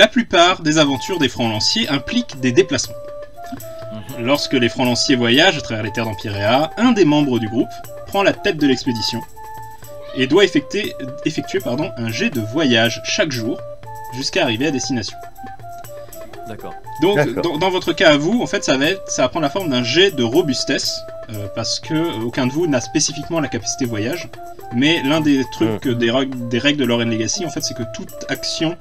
la plupart des aventures des francs lanciers impliquent des déplacements. Lorsque les francs lanciers voyagent à travers les terres d'Empyréa, un des membres du groupe prend la tête de l'expédition et doit effectuer un jet de voyage chaque jour jusqu'à arriver à destination. D'accord. Donc, dans votre cas à vous, en fait, ça va prendre la forme d'un jet de robustesse, parce que aucun de vous n'a spécifiquement la capacité voyage. Mais l'un des trucs, des règles de Lore and Legacy, en fait, c'est que toute action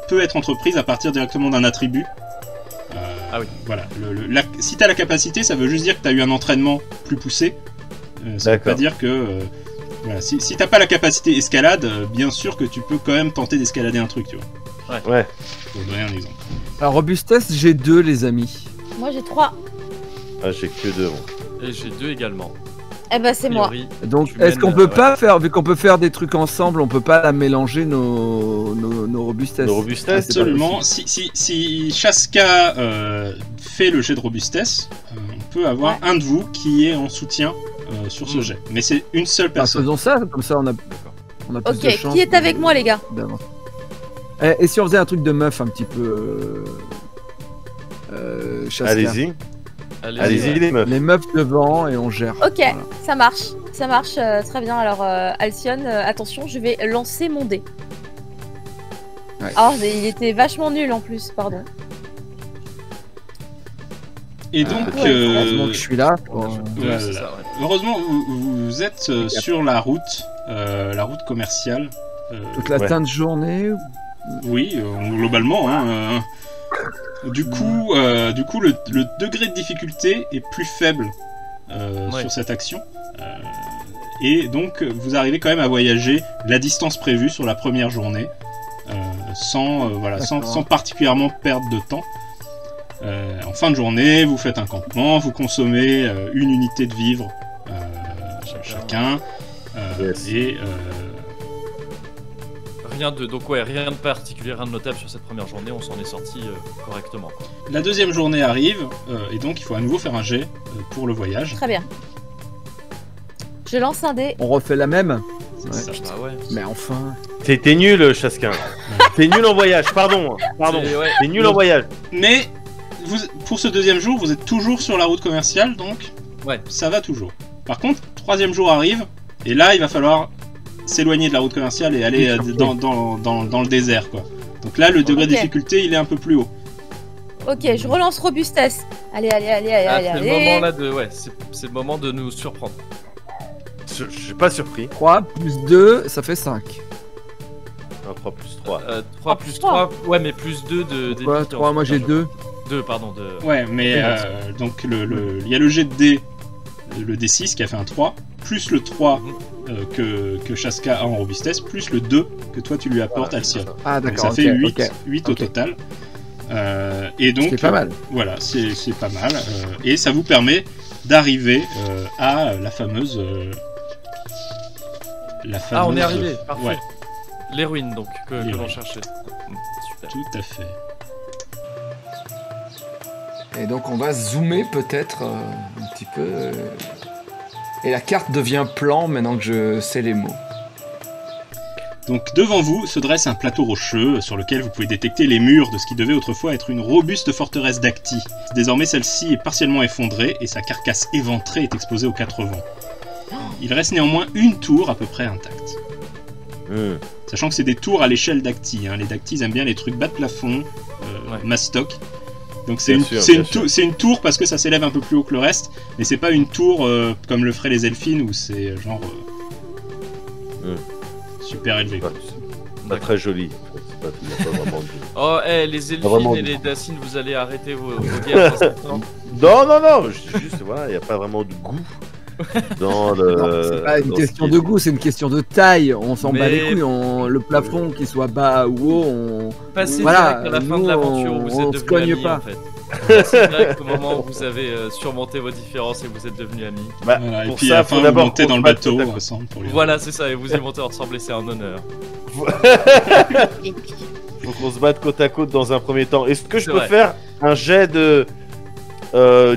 peut être entreprise à partir directement d'un attribut. Ah oui. Voilà. Si t'as la capacité, ça veut juste dire que t'as eu un entraînement plus poussé. Ça veut pas dire que... voilà. Si t'as pas la capacité escalade, bien sûr que tu peux quand même tenter d'escalader un truc, tu vois. Ouais. Pour donner un exemple. Alors, robustesse, j'ai 2, les amis. Moi j'ai 3. Ah, j'ai que 2. Et j'ai 2 également. Eh ben c'est moi. Donc, est-ce qu'on peut pas faire, vu qu'on peut faire des trucs ensemble, on peut pas la mélanger nos robustesses? Nos robustesses, absolument. Si Shaska fait le jet de robustesse, on peut avoir un de vous qui est en soutien sur ce jet. Mais c'est une seule personne. Faisons ça, comme ça on a plus de chance. Ok, qui est avec moi les gars? Et si on faisait un truc de meuf un petit peu... Shaska. Allez-y les meufs. Les meufs devant et on gère. Ok, voilà. ça marche très bien. Alors Alcyon, attention, je vais lancer mon dé. Ouais. Oh, il était vachement nul en plus, pardon. Et donc, heureusement que je suis là. Voilà. C'est ça, ouais. Heureusement, vous êtes sur la route commerciale. Toute la fin de journée. Oui, globalement. Hein, du coup, le degré de difficulté est plus faible sur cette action. Et donc, vous arrivez quand même à voyager la distance prévue sur la première journée, sans particulièrement perdre de temps. En fin de journée, vous faites un campement, vous consommez une unité de vivre chacun. Et rien de particulier, rien de notable sur cette première journée, on s'en est sorti correctement, quoi. La deuxième journée arrive, et donc il faut à nouveau faire un jet pour le voyage. Très bien. Je lance un dé. On refait la même. C'est ça. Bah ouais. Mais enfin... T'es nul, Chasquin. T'es nul en voyage, pardon. T'es nul en voyage. Mais pour ce deuxième jour, vous êtes toujours sur la route commerciale, donc ça va toujours. Par contre, troisième jour arrive, et là il va falloir s'éloigner de la route commerciale et aller dans le désert, quoi. Donc là, le degré de difficulté, il est un peu plus haut. Ok, je relance robustesse. Allez. C'est le moment là c'est le moment de nous surprendre. Je suis pas surpris. 3 plus 2, ça fait 5. 3 plus 3. 3 plus 3, ouais, mais plus 2 de... Quoi, 3, moi j'ai 2. 2, pardon. Ouais, mais donc il y a le jet de dé, le D6 qui a fait un 3, plus le 3 que Shaska a en robustesse, plus le 2 que toi tu lui apportes, Alcyon. Ah donc d'accord, ça fait 8 au total. Et donc, c'est pas mal. Voilà, c'est pas mal. Et ça vous permet d'arriver à la fameuse... Ah, on est arrivé, parfait. Ouais. Les ruines, donc, que l'on cherchait. Super. Tout à fait. Et donc on va zoomer peut-être un petit peu. Et la carte devient plan maintenant que je sais les mots. Donc devant vous se dresse un plateau rocheux sur lequel vous pouvez détecter les murs de ce qui devait autrefois être une robuste forteresse d'Acti. Désormais celle-ci est partiellement effondrée et sa carcasse éventrée est exposée aux quatre vents. Il reste néanmoins une tour à peu près intacte. Sachant que c'est des tours à l'échelle d'Acti. Hein. Les Dactis aiment bien les trucs bas de plafond, mastoc. Donc c'est une tour parce que ça s'élève un peu plus haut que le reste, mais c'est pas une tour comme le feraient les Elfines où c'est genre super élevé. Pas très joli. Pas vraiment... Oh, les Elfines et les Dacines, vous allez arrêter vos guerres. Non, juste voilà, il n'y a pas vraiment de goût. C'est pas une question de goût, c'est une question de taille. On s'en bat les couilles. Le plafond, qu'il soit bas ou haut, Passez direct à la fin de l'aventure où vous êtes devenus amis, en fait. C'est direct au moment où vous avez surmonté vos différences et vous êtes devenus amis. Voilà, et puis à la fin, vous montez dans le bateau ensemble. Voilà, c'est ça, et vous y montez ensemble et c'est un honneur. Faut qu'on se batte côte à côte dans un premier temps. Est-ce que je peux faire un jet de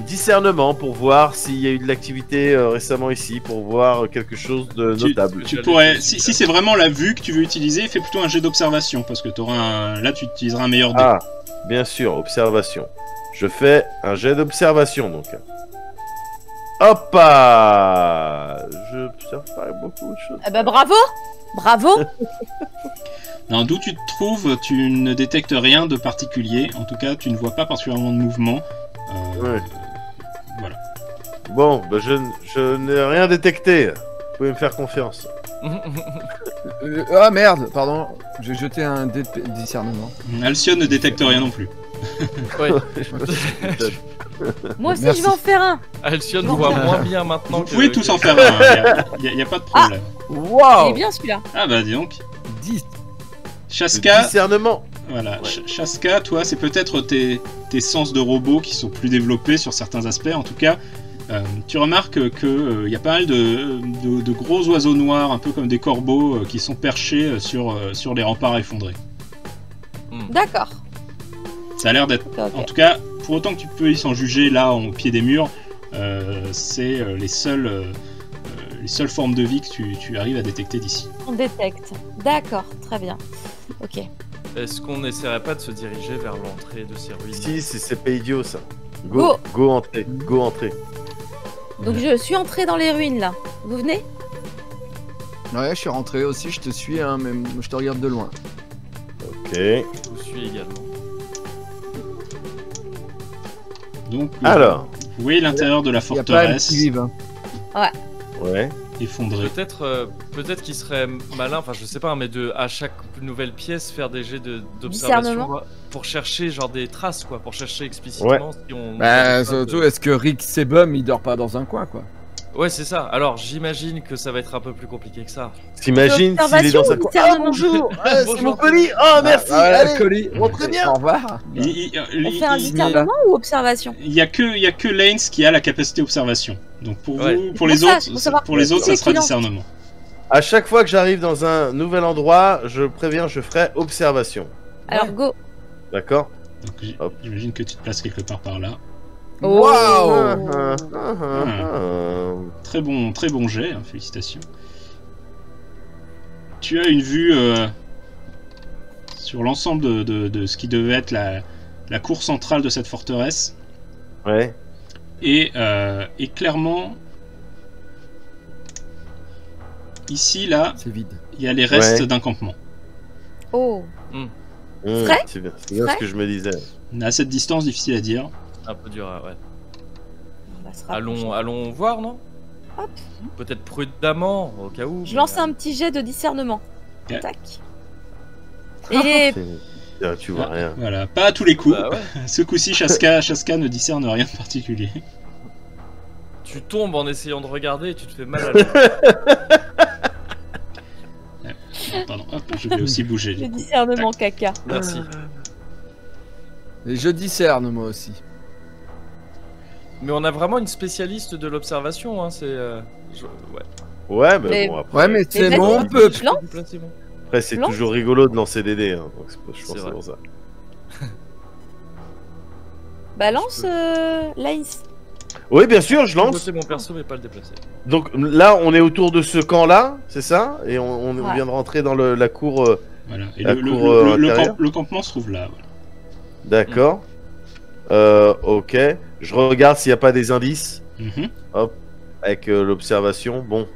discernement pour voir s'il y a eu de l'activité récemment ici, pour voir quelque chose de notable. Tu pourrais, si c'est vraiment la vue que tu veux utiliser, fais plutôt un jet d'observation parce que là tu utiliseras un meilleur dé. Ah, bien sûr, observation. Je fais un jet d'observation donc. Hop là. Je n'observe pas beaucoup de choses. Ah bah bravo. Bravo. Non, d'où tu te trouves, tu ne détectes rien de particulier. En tout cas, tu ne vois pas particulièrement de mouvement. Ouais. Voilà. Bon, bah je n'ai rien détecté. Vous pouvez me faire confiance. Ah merde, pardon. J'ai jeté un dé de discernement. Alcyon ne détecte rien non plus. Ouais. Moi aussi, Merci. je vais en faire un. Alcyon voit moins bien maintenant. Vous pouvez tous en faire un, il n'y a pas de problème. Il est Waouh. bien celui-là. Ah bah dis donc. 10. Chaska, Discernement. voilà. Chaska, toi, c'est peut-être tes sens de robot qui sont plus développés sur certains aspects. En tout cas, tu remarques que y a pas mal de gros oiseaux noirs, un peu comme des corbeaux, qui sont perchés sur les remparts effondrés. D'accord. Ça a l'air d'être... Ok. En tout cas, pour autant que tu peux y s'en juger, là, au pied des murs, c'est les seules formes de vie que tu arrives à détecter d'ici. On détecte. D'accord, très bien. Ok. Est-ce qu'on n'essaierait pas de se diriger vers l'entrée de ces ruines? Si, c'est pas idiot ça. Go. Go entrer. Go entrer. Donc je suis entrée dans les ruines là. Vous venez? Ouais, je suis rentré aussi, je te suis, hein, mais je te regarde de loin. Ok. Je vous suis également. Donc, Alors. vous voyez l'intérieur de la Y a pas forteresse qui vive, hein. Ouais. effondrée. Peut-être qu'il serait malin, enfin je sais pas, mais à chaque nouvelle pièce faire des jets Discernement. d'observation pour chercher genre des traces quoi, pour chercher explicitement si on. Bah, surtout, est-ce que Rick Sebum il dort pas dans un coin, quoi? Ouais, c'est ça. Alors j'imagine que ça va être un peu plus compliqué que ça. T'imagines s'il est dans sa Observation ou coin. Ah discernement? bonjour. C'est Bonjour. mon colis. Oh merci. Allez. colis. rentrez bien. Au revoir. On fait un discernement ou observation? Il y a que Lanes qui a la capacité observation. Donc pour Ouais. vous, pour C'est les pour ça, autres, faut savoir pour les autres, ça qui sera lance. discernement. À chaque fois que j'arrive dans un nouvel endroit, je préviens, je ferai observation. Alors go. D'accord. Donc Hop. j'imagine que tu te places quelque part par là. Oh. Ah. Très bon jet, hein, félicitations. Tu as une vue sur l'ensemble de ce qui devait être la cour centrale de cette forteresse. Ouais. Et clairement, ici, là, C'est vide. il y a les restes Ouais. d'un campement. Oh. C'est bien Frais ce que je me disais. À cette distance, difficile à dire. Un peu dur, ouais. On va se rapprocher. Allons voir, non? Hop. Peut-être prudemment, au cas où. Je lance un petit jet de discernement. Ok. Tac. Et Tu vois rien. Voilà, pas à tous les coups. Bah ouais. Ce coup-ci, Chaska ne discerne rien de particulier. Tu tombes en essayant de regarder et tu te fais mal à l'œil. Pardon, hop, je vais aussi bouger. le discernement caca. Merci. Et je discerne, moi aussi. Mais on a vraiment une spécialiste de l'observation, hein, c'est... Ouais. Ouais, mais Mais- bon, après, Ouais, mais c'est vas-y, mon peuple. je lance. Déplacez-moi. après c'est lance. toujours rigolo de lancer des dés. Hein, donc je pense C'est que c'est vrai. pour ça. Balance Lanes. Oui, bien sûr, je lance. C'est mon perso, mais pas le déplacer. Donc là, on est autour de ce camp-là, c'est ça? Et on Ouais. vient de rentrer dans la cour. Voilà. Et La le, cour, intérieure. le campement se trouve là. Voilà. D'accord. Ok. Je regarde s'il n'y a pas des indices Mhm. avec l'observation. Bon.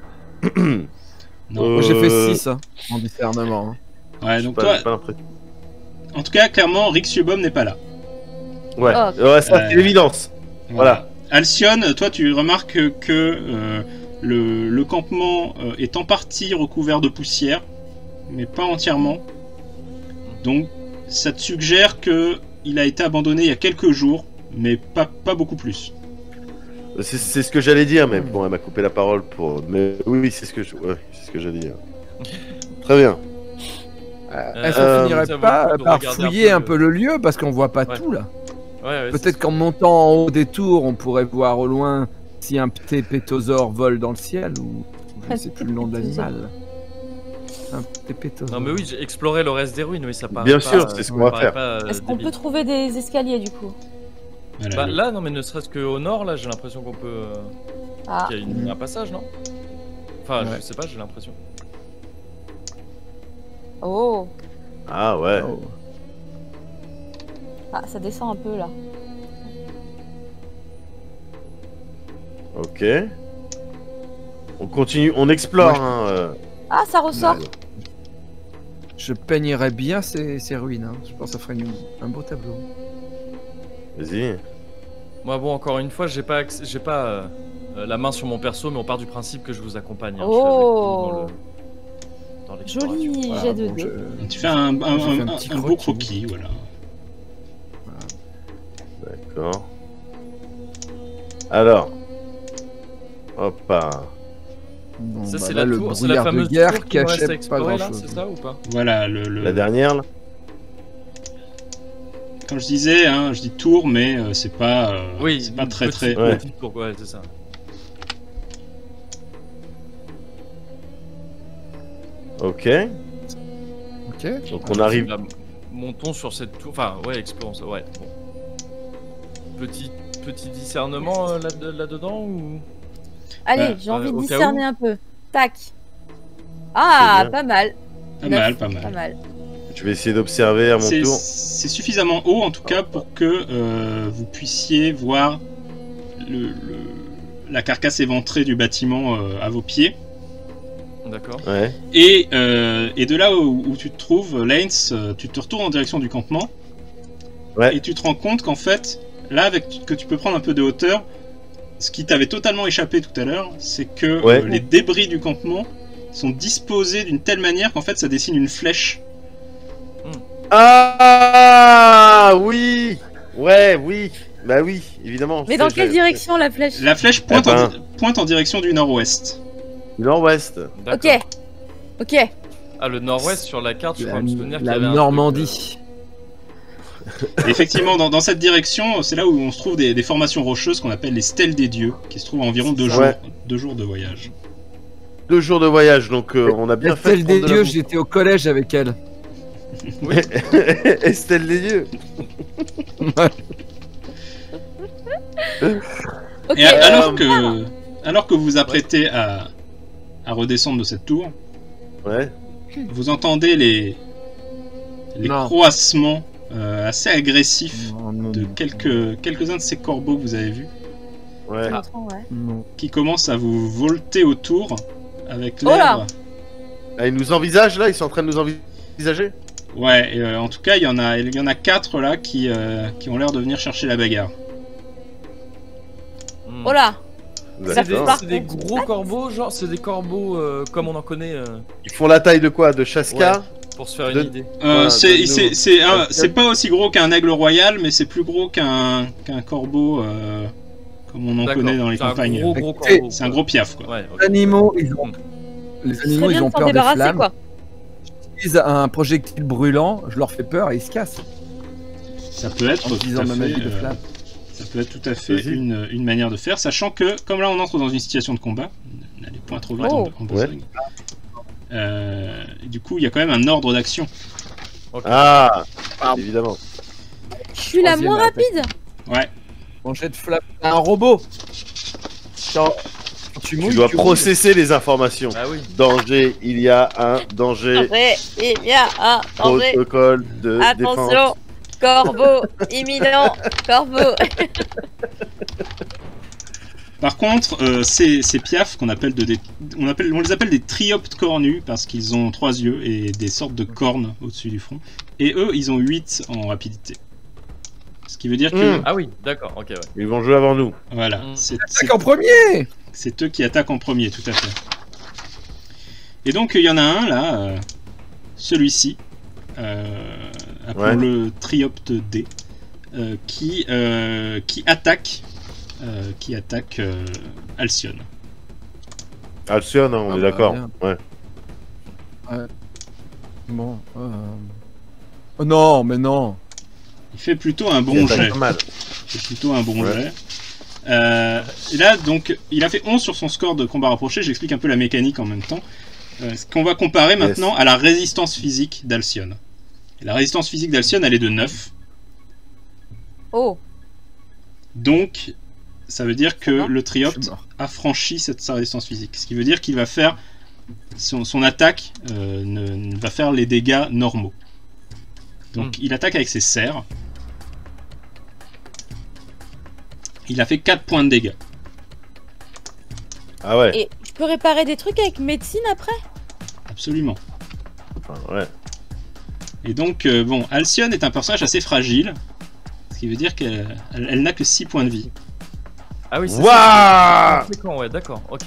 Non. Moi, j'ai fait 6 hein, en discernement. hein. Ouais, J'ai donc pas- toi, j'ai pas l'impression. en tout cas, clairement, Rick Subom n'est pas là. Ouais. Oh. Ouais, ça c'est l'évidence. Voilà. Alcyon, toi, tu remarques que le campement est en partie recouvert de poussière, mais pas entièrement. Donc, ça te suggère que il a été abandonné il y a quelques jours, mais pas beaucoup plus. C'est ce que j'allais dire, mais bon, elle m'a coupé la parole pour. Mais oui, c'est ce que j'allais dire. Très bien. Est-ce qu'on finirait ça vaut pas le coup de par regarder fouiller un un peu peu le lieu parce qu'on voit pas Ouais. tout là. Ouais, Peut-être qu'en montant en haut des tours, on pourrait voir au loin si un petit pétosaure vole dans le ciel ou je ne sais plus le nom de l'animal. Un petit pétosaure. Non mais oui, j'ai exploré le reste des ruines, oui, ça paraît Bien pas, sûr, c'est ce qu'on va paraît faire. pas, Est-ce qu'on débile. peut trouver des escaliers du coup? Voilà, Bah là, non, mais ne serait-ce qu'au nord, là, j'ai l'impression qu'on peut... Ah, qu'il y a un passage, non? Enfin, Ouais. je sais pas, j'ai l'impression. oh. Ah ouais. Oh. Ah, ça descend un peu là. Ok. On continue, on explore. Moi, Hein, Ah, ça ressort. Je peignerais bien ces ruines. Hein. Je pense que ça ferait un beau tableau. Vas-y. Moi, bon, encore une fois, j'ai pas la main sur mon perso, mais on part du principe que je vous accompagne. Hein. Oh. Dans l'exploration. Joli Voilà, jet de bon, dés. Tu fais un J'ai fait un petit beau croquis. croquis, voilà. D'accord. Alors. Hop. Bon, Ça, bah c'est là, la le tour, c'est la brouillard de fameuse guerre tour qui nous reste à cachait pas explorer, là, grand-chose. c'est ça ou pas? Voilà, La dernière là. comme je disais, hein, je dis tour, mais c'est pas, Oui, c'est pas une très très petite- haut. Ouais. petite tour, ouais, c'est ça. Ok. Ok. Donc on arrive. Là, montons sur cette tour. Enfin, ouais, explorons ça. Ouais, bon. Petit discernement là-dedans ou... Allez, j'ai envie de au cas discerner où. un peu. Tac. Ah, bien. pas mal. Pas Neuf, mal, pas Pas mal. mal. Je vais essayer d'observer à mon C'est tour. c'est suffisamment haut en tout cas pour que vous puissiez voir la carcasse éventrée du bâtiment à vos pieds. D'accord. Ouais. Et de là où tu te trouves, Lanes, tu te retournes en direction du campement. Ouais. Et tu te rends compte qu'en fait, là, que tu peux prendre un peu de hauteur, ce qui t'avait totalement échappé tout à l'heure, c'est que Ouais. les débris du campement sont disposés d'une telle manière qu'en fait ça dessine une flèche. Ah oui. Ouais, oui. Bah oui, évidemment. Mais dans quelle direction la flèche? La flèche pointe, Eh ben. pointe en direction du nord-ouest. Nord-ouest. Ok. D'accord. Ok. Ah, le nord-ouest sur la carte, je crois me souvenir qu'il y La avait un Normandie. Et effectivement, dans cette direction, c'est là où on se trouve des formations rocheuses qu'on appelle les stèles des dieux, qui se trouvent à environ 2 jours, Ouais. 2 jours de voyage. 2 jours de voyage, donc on a bien fait. Estelle de des prendre de la dieux, bouffe. j'étais au collège avec elle. Estelle des dieux. Ok. Et alors que vous vous apprêtez à redescendre de cette tour, Ouais. vous entendez les Non. croassements assez agressifs Non, non, de non. quelques-uns de ces corbeaux que vous avez vus, Ouais. Ouais. Non. qui commencent à vous volter autour avec Oh là l'air. Ah, ils nous envisagent là, ils sont en train de nous envisager. Ouais, et, en tout cas, il y en a 4 là qui ont l'air de venir chercher la bagarre. Hmm. Oh là. C'est des, D'accord. c'est des gros corbeaux, genre, c'est des corbeaux comme on en connaît Ils font la taille de quoi? De Chaska? pour se faire De- une idée. Voilà, donne-nous- C'est pas aussi gros qu'un aigle royal, mais c'est plus gros qu'un corbeau comme on en D'accord. connaît dans les C'est un campagnes. gros corbeau. C'est un gros piaf quoi. Ouais, ok. Les animaux, ils ont, Hmm. les Ce animaux, serait ils bien ont de s'en peur des débarrasser flammes. quoi. Ils utilisent un projectile brûlant, je leur fais peur et ils se cassent. Ça peut être En tout utilisant à ma fait, magie de flamme. ça peut être tout à fait Vas-y. une manière de faire, sachant que comme là on entre dans une situation de combat, n'allez point trop vite Oh. en besogne. Du coup, il y a quand même un ordre d'action. Ok. Ah, Pardon. évidemment. Je suis la Troisième moins attaque. rapide. Ouais. Mon jet de flamme. Un robot. Quand tu Tu mouilles, dois roules. processer les informations. Bah oui. Danger, il y a un danger. Danger, il y a un danger. Protocole de défense. Attention, corbeau imminent, corbeau. Par contre, ces piafs qu'on appelle on les appelle des trioptes cornus parce qu'ils ont 3 yeux et des sortes de cornes au-dessus du front. Et eux, ils ont 8 en rapidité. Ce qui veut dire que, Ah oui, d'accord, ok, ouais. Ils vont jouer avant nous. voilà, Mm. Attaque en premier. c'est eux qui attaquent en premier, tout à fait. Et donc, il y en a un là, celui-ci, appelons-le Triopte D, qui attaque Alcyone. Alcyone, hein, on Ah est bah, d'accord. bien. Ouais. Bon. Oh non, mais non. Il fait plutôt un Il bon attaque jet. pas mal. C'est plutôt un bon Ouais. jet. Et là, donc, il a fait 11 sur son score de combat rapproché. J'explique un peu la mécanique en même temps. Ce qu'on va comparer maintenant à la résistance physique d'Alcyone. Et la résistance physique d'Alcyone, elle est de 9. Oh, Donc, ça veut dire que le Je Triopte suis mort. a franchi sa résistance physique. Ce qui veut dire qu'il va faire... Son attaque ne va faire les dégâts normaux. Donc, il attaque avec ses serres. Il a fait 4 points de dégâts. Ah ouais. Et je peux réparer des trucs avec médecine après? Absolument. Enfin, ouais. Et donc, bon, Alcyone est un personnage assez fragile. Ce qui veut dire qu'elle n'a que 6 points de vie. Ah oui, c'est Waouh ça. C'est conséquent, ouais, d'accord, ok.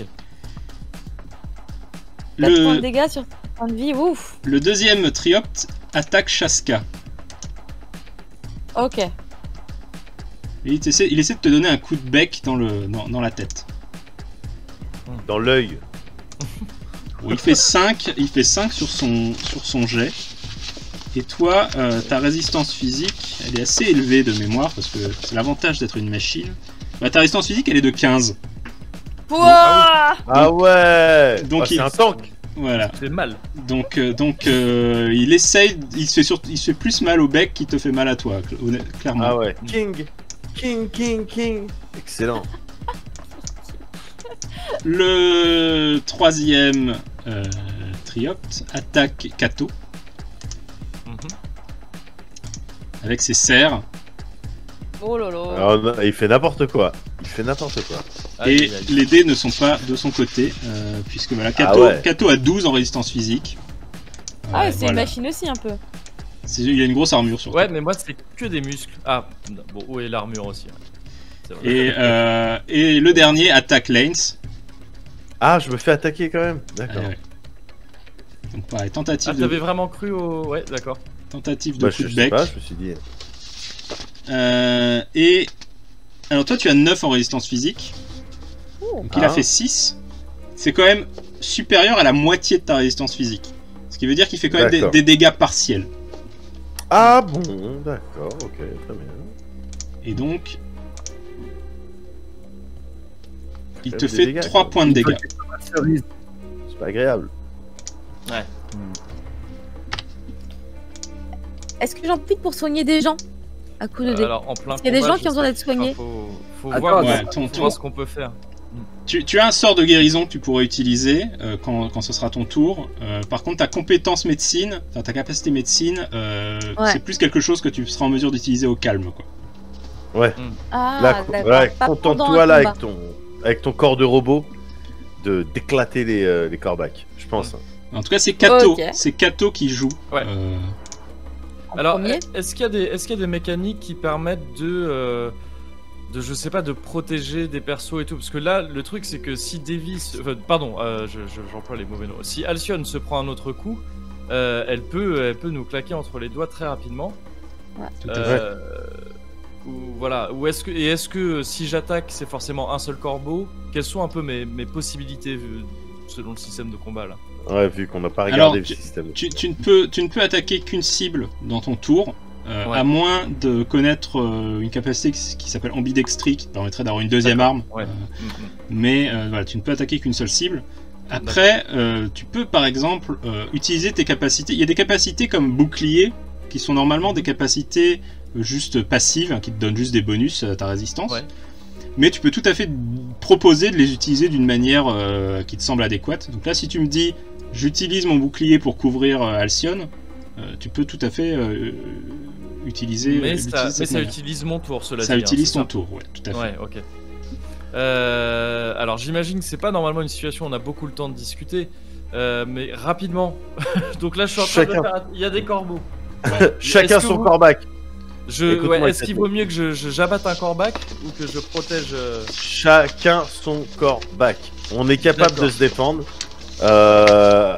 4 points de Le, dégâts sur point de vie, ouf. le deuxième Triopte attaque Shaska. Ok. Et il essaie de te donner un coup de bec dans la tête. Dans l'œil. Bon, il fait 5 sur son jet. Et toi, ta résistance physique, elle est assez élevée de mémoire, parce que c'est l'avantage d'être une machine. Bah, ta résistance physique, elle est de 15. Pouah Ah ouais. Donc, Ah, c'est il- un tank. Voilà. C'est mal. Donc, il essaye, il se fait plus mal au bec qu'il te fait mal à toi, clairement. Ah ouais. King. Excellent. Le troisième Triopte attaque Kato Mhm. avec ses serres. Oh lolo. Alors, non, il fait n'importe quoi. Aïe, Et aïe, aïe. les dés ne sont pas de son côté, puisque voilà, Kato a 12 en résistance physique. Ah ouais, c'est voilà. une machine aussi un peu. Il a une grosse armure sur Ouais, mais moi c'est que des muscles. Ah, non, bon, où est l'armure aussi, ouais. C'est vrai. Et le dernier attaque Lanes. Ah, je me fais attaquer quand même. D'accord. Ouais. Donc pareil, Ah, tentative t'avais vraiment cru au. Ouais, d'accord. de Bah, coup je de sais bec. pas, je me suis dit. Et alors toi tu as 9 en résistance physique. Ouh. Donc il a Ah. fait 6. C'est quand même supérieur à la moitié de ta résistance physique. Ce qui veut dire qu'il fait quand même D'accord. des dégâts partiels. Ah bon, d'accord, ok, très bien. Et donc il Même te des fait dégâts, 3 quoi. points de dégâts. Cerise. C'est pas agréable. Est-ce que j'en profite pour soigner des gens à coup de dés? Alors, en plein Parce qu'il y a des combat, gens qui ont besoin je d'être sais soignés. pas, faut Attends, voir, ouais, faut voir ce qu'on peut faire. Tu as un sort de guérison que tu pourrais utiliser quand ce sera ton tour. Par contre, ta compétence médecine, enfin ta capacité médecine, Ouais. c'est plus quelque chose que tu seras en mesure d'utiliser au calme, quoi. Ouais. Ah, Là, d'accord. ouais, Pas pendant contente-toi un là combat. avec ton corps de robot d'éclater les corbacs, je pense. En tout cas, c'est Kato. Ok. C'est Kato qui joue. Ouais. En Alors, premier. est-ce qu'il y a des mécaniques qui permettent de je sais pas, de protéger des persos et tout? Parce que là, le truc, c'est que si Davis, pardon, j'emploie les mauvais mots. Si Alcyone se prend un autre coup, elle peut nous claquer entre les doigts très rapidement. Tout à fait. Voilà. Est-ce que si j'attaque, c'est forcément un seul corbeau? Quelles sont un peu mes possibilités selon le système de combat là? Ouais, vu qu'on n'a pas Alors, regardé le système. Tu ne peux attaquer qu'une cible dans ton tour, Ouais. à moins de connaître une capacité qui s'appelle ambidextrie, qui te permettrait d'avoir une deuxième arme. Ouais. Mais voilà, tu ne peux attaquer qu'une seule cible. Après, tu peux par exemple utiliser tes capacités. Il y a des capacités comme bouclier qui sont normalement des capacités juste passives, hein, qui te donnent juste des bonus à ta résistance. Ouais. Mais tu peux tout à fait proposer de les utiliser d'une manière qui te semble adéquate. Donc là, si tu me dis j'utilise mon bouclier pour couvrir Alcyone, tu peux tout à fait utiliser. Mais l'utiliser de ça cette manière. utilise mon tour, cela Ça dit. utilise c'est ton ça tour, ouais, tout à fait. Ouais, ok. Alors j'imagine que c'est pas normalement une situation où on a beaucoup le temps de discuter, mais rapidement. Donc là je suis en train de Chacun. faire. Il y a des corbeaux. Chacun Est-ce que son vous- corbac. Ouais, Écoute-moi, est-ce qu'il Kato. vaut mieux que j'abatte un corbac ou que je protège Chacun son corbac. On est capable D'accord. de se défendre. Ok,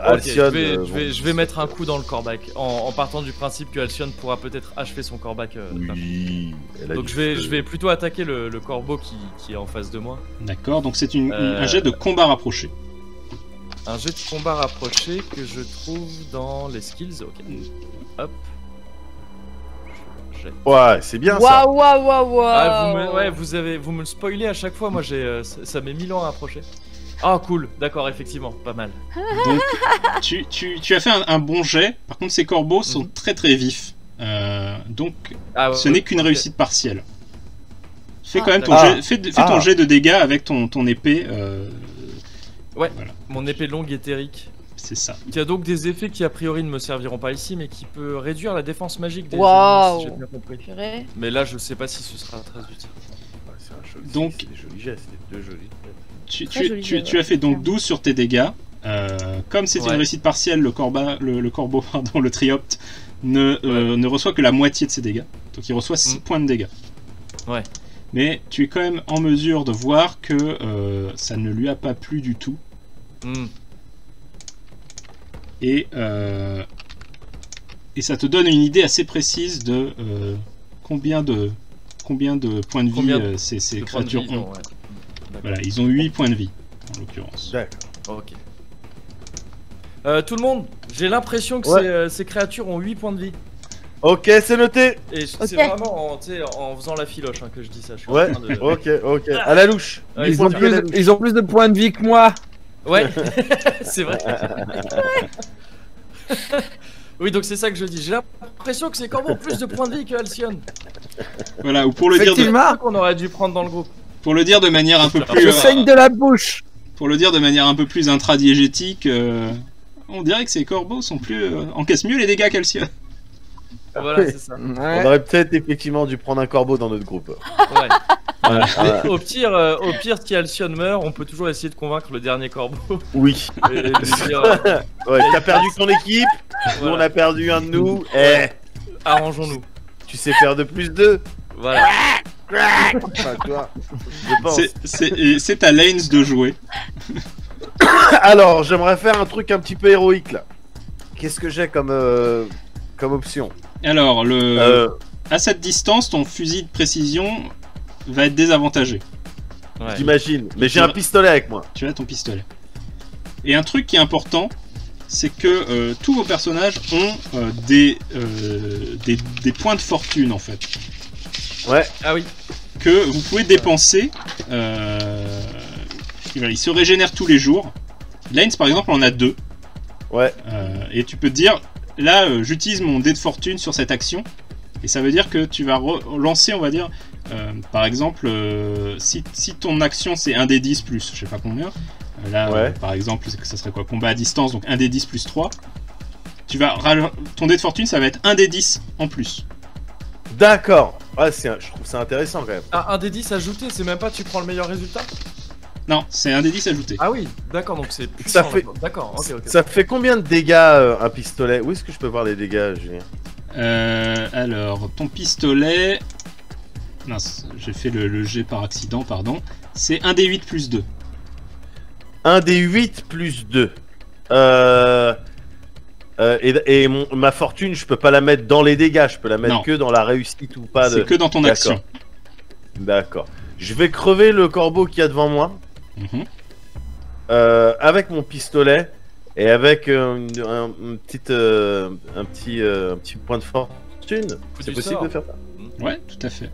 Alcyone, je vais mettre un coup dans le corbac en partant du principe que Alcyone pourra peut-être achever son corbac. d'un coup. Oui. elle a Donc du je feu. vais plutôt attaquer le corbeau qui est en face de moi. D'accord, donc c'est un Euh, jet de combat rapproché. Un jet de combat rapproché que je trouve dans les skills. Ok. Hop. Jet. Ouais, c'est bien ça. Waouh, waouh, waouh, waouh. Ah, vous me le spoilez à chaque fois. Moi, ça met 1000 ans à approcher. Ah, cool. D'accord, effectivement, pas mal. Donc tu as fait un bon jet. Par contre, ces corbeaux sont Mhm. très très vifs. Donc Ah, ce ouais, n'est qu'une ok. réussite partielle. Fais quand même ton d'accord. jet, fais ton jet de dégâts avec ton épée. Ouais, Voilà. mon épée longue éthérique. C'est ça. Qui a donc des effets qui a priori ne me serviront pas ici, mais qui peut réduire la défense magique des Waouh. ennemis, si j'ai bien compris. Purée. Mais là, je sais pas si ce sera très utile. Ouais, c'est un joli- Donc- c'est des jolis gestes, c'est deux jolis. Très joli jeu, Tu as fait donc ouais. 12 sur tes dégâts. Comme c'est une Ouais. réussite partielle, le corbeau, pardon, le triopte, ne reçoit que la moitié de ses dégâts. Donc il reçoit 6 points de dégâts. Ouais. Mais tu es quand même en mesure de voir que ça ne lui a pas plu du tout. Hmm. Et ça te donne une idée assez précise de combien de points de vie Combien de ces De points de créatures vie, non, ont. ouais. D'accord. Voilà, ils ont 8 points de vie, en l'occurrence. D'accord. Ok. Tout le monde, j'ai l'impression que Ouais. ces créatures ont 8 points de vie. Ok, c'est noté. Et c'est Ok. vraiment en faisant la filoche que je dis ça. Je suis en Ouais, train de... ok. À la louche. Ouais, Ils ont, ils ont plus de points de vie que moi. Ouais, c'est vrai. Oui, donc c'est ça que je dis. J'ai l'impression que ces corbeaux ont plus de points de vie que Alcyon. Voilà, ou pour le dire de, Effectivement. C'est ça qu'on aurait dû prendre dans le groupe. pour le dire de manière un peu plus Je saigne de la bouche. pour le dire de manière un peu plus intradiégétique, on dirait que ces corbeaux sont plus encaissent mieux les dégâts qu'Alcyon. Voilà, c'est ça. On Ouais. aurait peut-être effectivement dû prendre un corbeau dans notre groupe. Ouais. Voilà. Au pire, si Alcyon meurt, on peut toujours essayer de convaincre le dernier corbeau. Oui. Et lui dire, Ouais, t'as perdu ton équipe, nous on voilà, a perdu un de nous. Eh, arrangeons-nous. tu sais faire de plus d'eux. Voilà. Enfin, toi, je pense. C'est à Lanes de jouer. Alors, j'aimerais faire un truc un petit peu héroïque là. Qu'est-ce que j'ai comme option Alors, Euh, à cette distance, ton fusil de précision va être désavantagé. Ouais. J'imagine. Mais j'ai un pistolet avec moi. Tu as ton pistolet. Et un truc qui est important, c'est que tous vos personnages ont des points de fortune en fait, Ouais. Ah oui. que vous pouvez dépenser. Voilà, ils se régénèrent tous les jours. Lanes par exemple en a 2. Ouais. Et tu peux te dire, là j'utilise mon dé de fortune sur cette action. Et ça veut dire que tu vas relancer, on va dire, par exemple, si ton action c'est 1 des 10 plus, je sais pas combien, là Ouais. par exemple, ça serait quoi, combat à distance, donc 1 des 10 plus 3, ton dé de fortune ça va être 1 des 10 en plus. D'accord. Ouais, je trouve ça intéressant quand même. Ah, un des 10 ajouté, c'est même pas tu prends le meilleur résultat. Non, c'est 1 des 10 ajouté. Ah oui, d'accord, donc c'est plus. Ça fait- D'accord, ok. Ça fait combien de dégâts un pistolet? Où est-ce que je peux voir les dégâts, Julien? Alors, ton pistolet... Mince, j'ai fait le jet par accident, pardon. C'est 1 des 8 plus 2. 1 des 8 plus 2. Et ma fortune, je peux pas la mettre dans les dégâts, je peux la mettre Non. que dans la réussite ou pas de. C'est que dans ton D'accord. action. D'accord. Je vais crever le corbeau qu'il y a devant moi Mhm. avec mon pistolet et avec un petit point de fortune. C'est du possible sort. de faire ça? Ouais, tout à fait.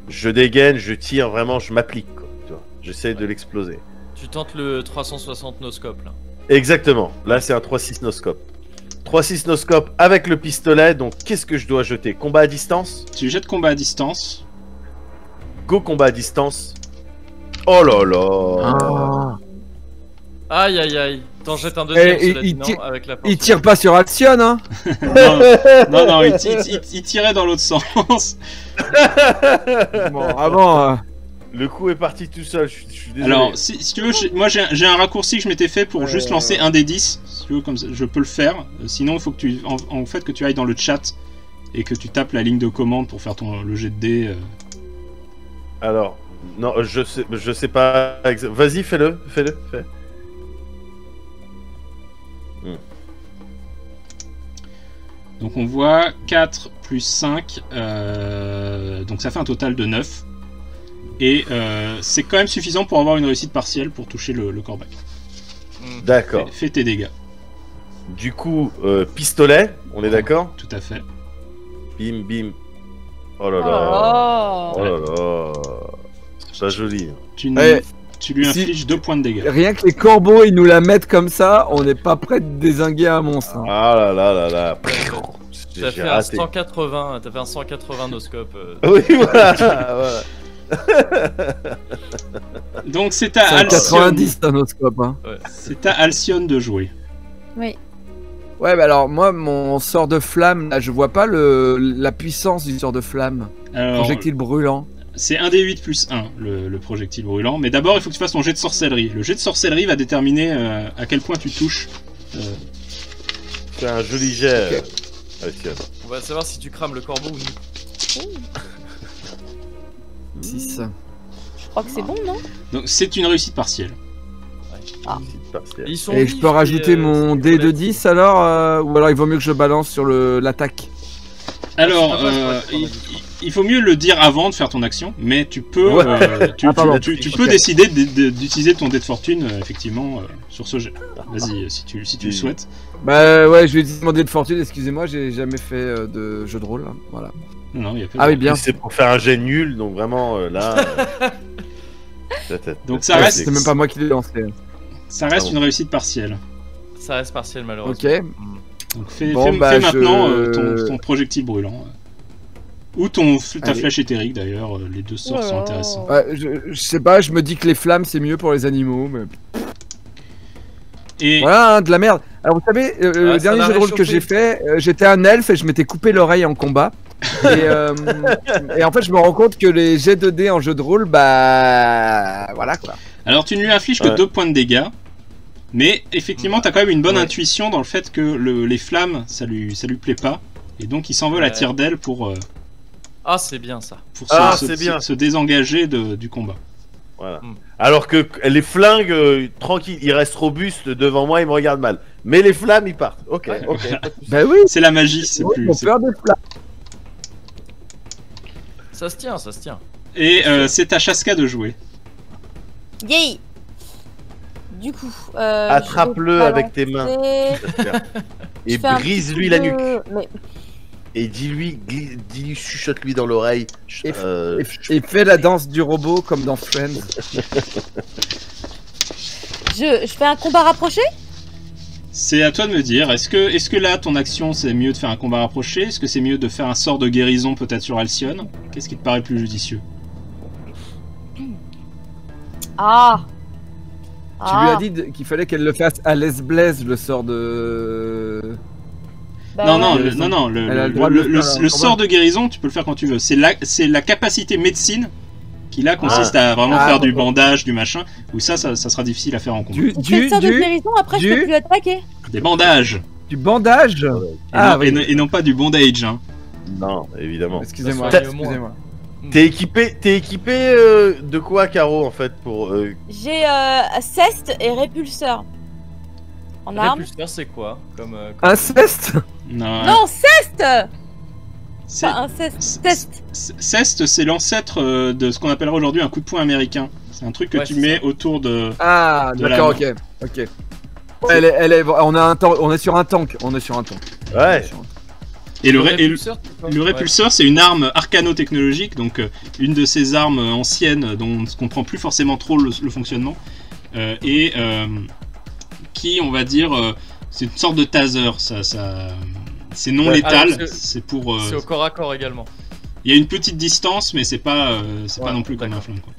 Je dégaine, je tire vraiment, je m'applique. Quoi, tu vois. J'essaie de l'exploser. Tu tentes le 360 no-scope là. Exactement. Là, c'est un 3-6 no-scope. 3-6 no-scope avec le pistolet. Donc, qu'est-ce que je dois jeter? Combat à distance? Tu jettes combat à distance. Go combat à distance. Oh là là. Ah. Aïe aïe aïe. T'en jettes un deuxième, Eh, cela dit, il non, tire- avec la Il force. tire pas sur Action, hein. Non, il tirait dans l'autre sens. Bon, avant. Le coup est parti tout seul. Je suis désolé. Alors, si tu veux, moi j'ai un raccourci que je m'étais fait pour juste lancer 1 des 10. Si tu veux, comme ça, je peux le faire. Sinon, il faut que tu que tu ailles dans le chat et que tu tapes la ligne de commande pour faire le jet de dés. Alors, non, je sais pas. Vas-y, fais-le. Fais. Donc on voit 4 plus 5, donc ça fait un total de 9. Et c'est quand même suffisant pour avoir une réussite partielle pour toucher le corbeau. Hmm. D'accord. Fais tes dégâts, Du coup, pistolet, on est d'accord? tout à fait. Bim, bim. Oh là là. Oh. Oh là là. C'est pas joli. Tu lui si- infliges 2 points de dégâts. Rien que les corbeaux, ils nous la mettent comme ça, on n'est pas prêt de dézinguer un monstre. hein. Ah là là là là. T'as fait un 180, t'as fait un 180 noscope. Oui, voilà, voilà. Donc c'est à C'est Alcyone. 90 un noscope. Hein. C'est à Alcyone de jouer. Oui. Ouais, bah alors moi, mon sort de flamme, là, je vois pas la puissance du sort de flamme. Alors, Projectile brûlant. c'est 1d8 plus 1, le projectile brûlant. Mais d'abord, il faut que tu fasses ton jet de sorcellerie. Le jet de sorcellerie va déterminer à quel point tu touches. C'est un joli jet. Ok. Alcyone. On va savoir si tu crames le corbeau ou non. 6. Je crois que c'est bon, non? Donc c'est une réussite partielle. Petite partielle. Ils sont Et je vifs, peux rajouter mon c'est dé de relais. 10 alors ou alors il vaut mieux que je balance sur l'attaque. Alors, Je sais pas, je crois que il faut mieux le dire avant de faire ton action, mais tu peux, Ouais. pardon. tu peux décider d'utiliser ton dé de fortune, effectivement, sur ce jet. Vas-y, si tu le souhaites. Bah ouais, je vais utiliser mon dé de fortune, excusez-moi, j'ai jamais fait de jeu de rôle. Hein. Voilà. Non, il y a pas Ah de- oui, bien. C'est pour faire un jet nul, donc vraiment là. Donc ça Ouais, reste, c'est même pas moi qui l'ai lancé. ça reste Ah bon. une réussite partielle. Ça reste partiel malheureusement. Ok. Donc fais, Bon, fais bah, maintenant je- ton projectile brûlant. Ou ta Allez. flèche éthérique d'ailleurs, les deux sorts sont intéressants. Ouais, je sais pas, je me dis que les flammes c'est mieux pour les animaux, mais Et voilà, hein, de la merde. Alors vous savez, le ça dernier m'a jeu de rôle que réchauffé. j'ai fait, j'étais un elfe et je m'étais coupé l'oreille en combat. Et en fait, je me rends compte que les jets de dés en jeu de rôle, bah voilà quoi. alors tu ne lui infliges que Ouais. 2 points de dégâts, mais effectivement t'as quand même une bonne Ouais. intuition dans le fait que les flammes ça lui plaît pas, et donc il s'envole à Ouais. tire d'aile pour Ah, c'est bien ça. Ah, se, c'est bien. se désengager du combat. Voilà. Hmm. Alors que les flingues, tranquille, ils restent robustes devant moi, ils me regardent mal. Mais les flammes, ils partent. Ok, Ouais. ok. pas de soucis. Bah oui, C'est la magie, c'est ils plus. ont c'est- peur des flammes. Ça se tient, ça se tient. Et c'est à Chaska de jouer. Yay! Du coup, Attrape-le je vais avec tes mains. balancer- Et je fais un brise-lui petit la peu nuque. de- Mais Et dis-lui, chuchote-lui dans l'oreille. Et fais la danse du robot comme dans Friends. je fais un combat rapproché? C'est à toi de me dire, est-ce que là ton action c'est mieux de faire un combat rapproché? Est-ce que c'est mieux de faire un sort de guérison peut-être sur Alcyone? Qu'est-ce qui te paraît plus judicieux? Ah! Tu lui as dit qu'il fallait qu'elle le fasse à l'aise blaise le sort de. Bah non, ouais. non, raison. non, Elle a le droit de le faire, le quand sort même. de guérison, tu peux le faire quand tu veux. C'est la capacité médecine qui là consiste à vraiment Ah, faire du d'accord. bandage, du machin, ou ça sera difficile à faire en combat. On fait le sort de guérison, après je peux plus attaquer. Des bandages, du bandage. et, Ah, non, oui. et non pas du bondage. Hein. Non, évidemment. Excusez-moi, Ça soigne moins. excusez-moi. T'es équipé de quoi, Caro, en fait, pour... J'ai ceste et répulseur. En arme. Répulseur, c'est quoi comme, Inceste. Non, Non, ceste! c'est- Pas un ceste. Test. Ceste, c'est l'ancêtre de ce qu'on appellerait aujourd'hui un coup de poing américain. C'est un truc que Ouais, tu c'est mets ça. autour de. Ah, De la d'accord, ok, ok. On a un tank, on est sur un tank, Ouais. Et le répulseur, c'est quoi? le répulseur, c'est une arme arcano-technologique, donc une de ces armes anciennes dont on ne comprend plus forcément trop le fonctionnement, et qui, on va dire, c'est une sorte de taser. C'est non Ouais, létal. alors, C'est pour. Ouais. C'est au corps à corps également. Il y a une petite distance, mais c'est pas Ouais, non plus comme un d'accord. flingue. Quoi.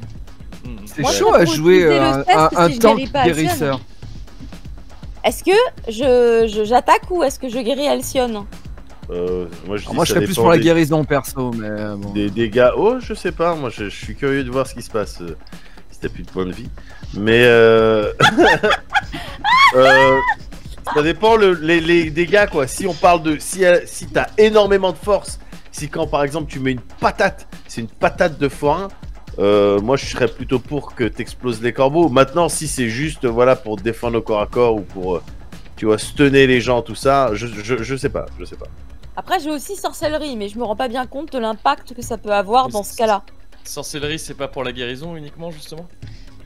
Hmm. C'est Moi, chaud ça à faut jouer utiliser le test un si je tank guéris pas Alcyone. guérisseur. Est-ce que j'attaque ou est-ce que je guéris Alcyone? Moi, je dis, Moi, je ça serais plus dépend pour la des- guérison perso, mais bon. Des dégâts. Oh, je sais pas, moi, je suis curieux de voir ce qui se passe si t'as plus de points de vie. Mais ça dépend les dégâts, quoi. Si on parle de... Si t'as énormément de force, si quand, par exemple, tu mets une patate, c'est une patate de forain, moi, je serais plutôt pour que t'exploses les corbeaux. Maintenant, si c'est juste, voilà, pour défendre au corps à corps ou pour, tu vois, stunner les gens, tout ça, je sais pas, je sais pas. Après, j'ai aussi sorcellerie, mais je me rends pas bien compte de l'impact que ça peut avoir Mais dans ce cas-là. Sorcellerie, c'est pas pour la guérison uniquement, justement?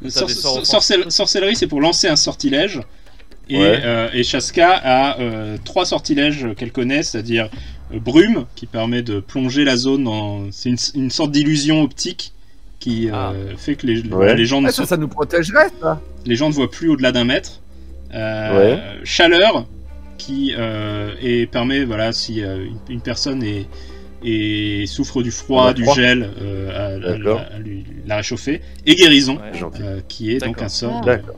T'as Sor- des sorts sorcellerie, c'est pour lancer un sortilège. Et, Ouais. et Chaska a 3 sortilèges qu'elle connaît, c'est-à-dire brume, qui permet de plonger la zone dans. C'est une sorte d'illusion optique qui fait que les gens ne Ah, ça nous protégerait, ça. les gens ne voient plus au-delà d'1 mètre. Chaleur, qui et permet, voilà, si une personne souffre du froid, du gel, à lui la réchauffer, et guérison, Ouais. qui est donc un sort. D'accord.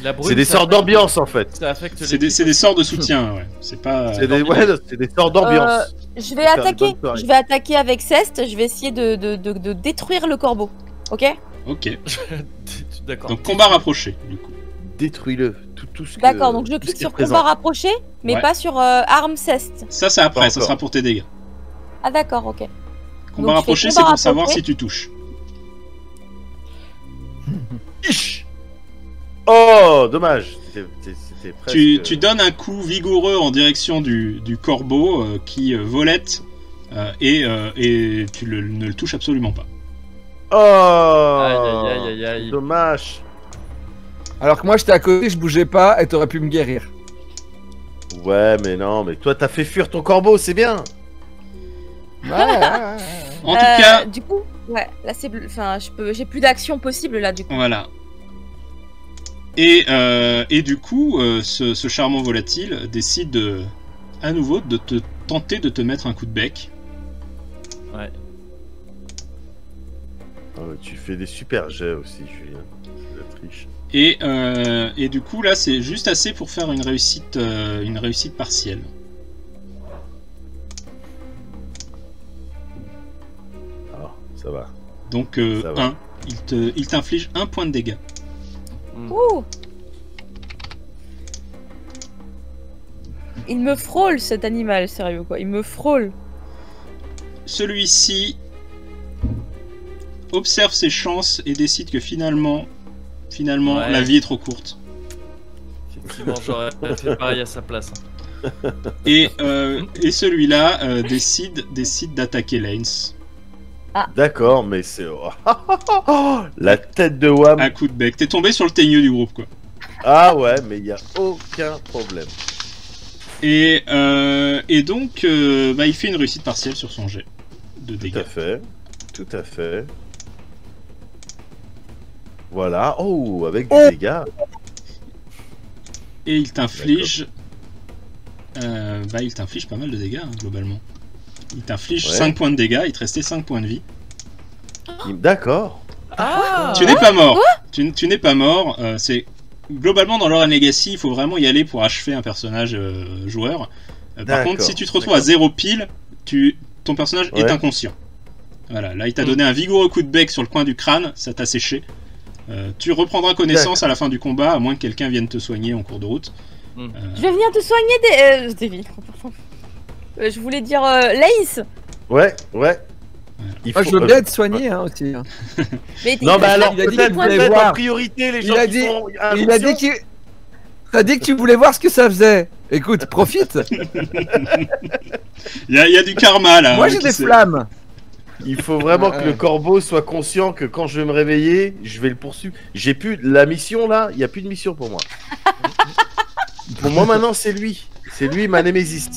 La brume, C'est des ça sorts affecte- d'ambiance en fait. Ça affecte C'est des sorts de soutien, ouais. C'est pas. C'est des, ouais, c'est des sorts d'ambiance. Je vais Faire une attaquer. bonne soirée. Je vais attaquer avec Cest. Je vais essayer de détruire le corbeau. Ok? Ok. D'accord. Donc combat rapproché, du coup. Détruis-le. Tout ce que. D'accord, donc je tout ce clique qui est sur présent. combat rapproché, mais Ouais. pas sur arme Cest. Ça, c'est après, Pas ça encore. sera pour tes dégâts. Ah d'accord, ok. Combat je fais rapproché, combat c'est pour savoir rapproché. si tu touches. Ich. Oh, dommage. C'était presque. Tu donnes un coup vigoureux en direction du corbeau qui volette et tu ne le touches absolument pas. Oh. Aïe, aïe, aïe, aïe. Dommage. Alors que moi j'étais à côté, je bougeais pas et t'aurais pu me guérir. Ouais, mais non, mais toi t'as fait fuir ton corbeau, c'est bien. En tout cas, Du coup, ouais, là c'est, enfin, j'ai plus d'action possible là du coup. voilà. Et du coup, ce charmant volatile décide à nouveau de te tenter de te mettre un coup de bec. Ouais. Ah ouais, tu fais des super jets aussi, Julien. La triche. Et du coup, là, c'est juste assez pour faire une réussite partielle. Ah, ça va. Donc, Ça va. 1. Il t'inflige 1 point de dégâts. Ouh. Il me frôle cet animal, sérieux quoi. Il me frôle. Celui-ci observe ses chances et décide que finalement, Ouais. la vie est trop courte. Effectivement, j'aurais fait pareil à sa place. Et celui-là décide d'attaquer Lanes. D'accord, mais c'est. La tête de Wham. Un coup de bec. T'es tombé sur le teigneux du groupe, quoi. Ah ouais, mais il y a aucun problème. Et donc, il fait une réussite partielle sur son jet de Tout dégâts. à fait. Tout à fait. Voilà. Oh, avec des dégâts. Et il t'inflige... il t'inflige pas mal de dégâts, hein, globalement. Il t'inflige Ouais. 5 points de dégâts, il te restait 5 points de vie. D'accord. Ah Tu n'es pas mort. Tu n'es pas mort. C'est globalement dans Lore and Legacy, il faut vraiment y aller pour achever un personnage joueur. Par D'accord, contre, si tu te retrouves à 0 pile, ton personnage est Ouais. inconscient. Voilà, là il t'a donné un vigoureux coup de bec sur le coin du crâne, ça t'a séché. Tu reprendras connaissance à la fin du combat, à moins que quelqu'un vienne te soigner en cours de route. Je vais venir te soigner, Davy. Je voulais dire Laïs. Ouais, ouais. Il Moi je veux bien être soigné hein, aussi. hein. Mais Non, bah alors, Il a dit peut-être qu'il voulait peut-être voir. en priorité les Il gens a qui dit- sont Il a inconscients. dit qu'il... T'as dit que tu voulais voir ce que ça faisait. Écoute, profite. Il y a du karma là. Moi hein, j'ai qui des s'est- flammes. Il faut vraiment que le corbeau soit conscient que quand je vais me réveiller, je vais le poursuivre. J'ai plus la mission là, il y a plus de mission pour moi. Pour moi maintenant c'est lui ma némésis.